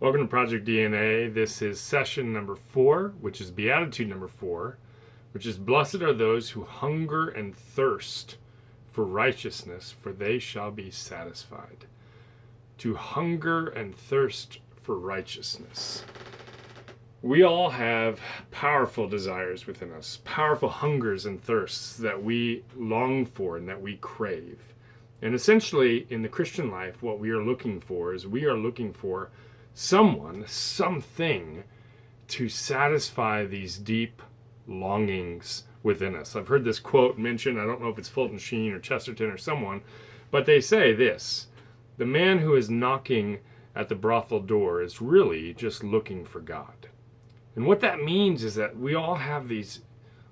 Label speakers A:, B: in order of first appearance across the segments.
A: Welcome to Project DNA. This is session number 4, which is Beatitude number 4, which is blessed are those who hunger and thirst for righteousness, for they shall be satisfied. To hunger and thirst for righteousness. We all have powerful desires within us, powerful hungers and thirsts that we long for and that we crave. And essentially, in the Christian life, what we are looking for is we are looking for someone, something to satisfy these deep longings within us. I've heard this quote mentioned. I don't know if it's Fulton Sheen or Chesterton or someone, but they say this: the man who is knocking at the brothel door is really just looking for God. And what that means is that we all have these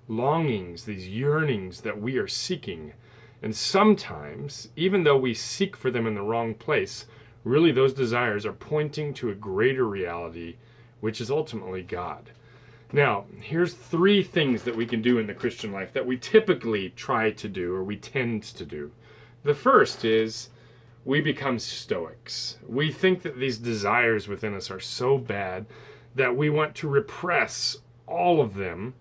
A: longings, these yearnings that we are seeking. And sometimes, even though we seek for them in the wrong place, really those desires are pointing to a greater reality, which is ultimately God. Now, here's 3 things that we can do in the Christian life that we typically try to do, or we tend to do. The first is we become stoics. We think that these desires within us are so bad that we want to repress all of them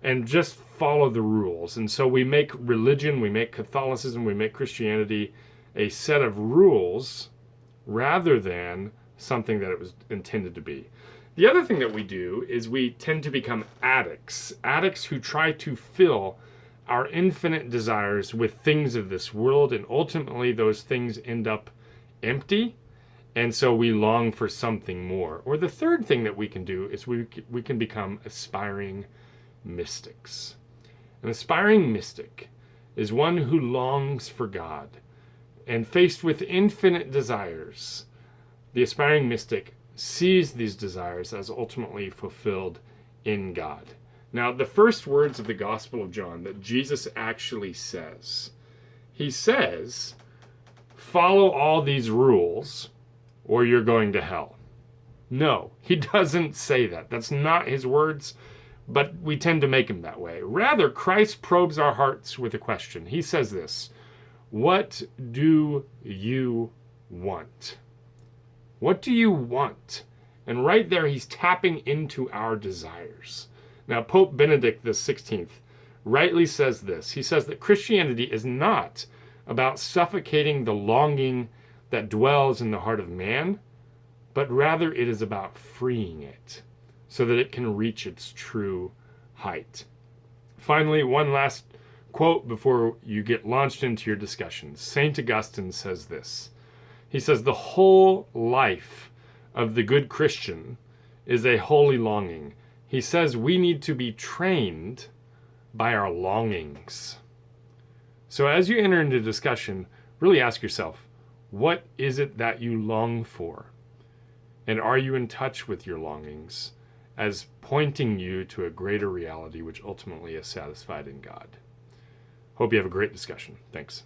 A: and just follow the rules. And so we make religion, we make Catholicism, we make Christianity a set of rules rather than something that it was intended to be. The other thing that we do is we tend to become addicts who try to fill our infinite desires with things of this world, and ultimately those things end up empty, and so we long for something more. Or the third thing that we can do is we can become aspiring mystics. An aspiring mystic is one who longs for God, and faced with infinite desires, the aspiring mystic sees these desires as ultimately fulfilled in God. Now, the first words of the Gospel of John that Jesus actually says, he says, follow all these rules or you're going to hell. No, he doesn't say that. That's not his words, but we tend to make him that way. Rather, Christ probes our hearts with a question. He says this: what do you want? What do you want? And right there, he's tapping into our desires. Now, Pope Benedict XVI rightly says this. He says that Christianity is not about suffocating the longing that dwells in the heart of man, but rather it is about freeing it so that it can reach its true height. Finally, one last quote before you get launched into your discussions. St. Augustine says this. He says, the whole life of the good Christian is a holy longing. He says we need to be trained by our longings. So as you enter into discussion, really ask yourself, what is it that you long for? And are you in touch with your longings as pointing you to a greater reality which ultimately is satisfied in God? Hope you have a great discussion. Thanks.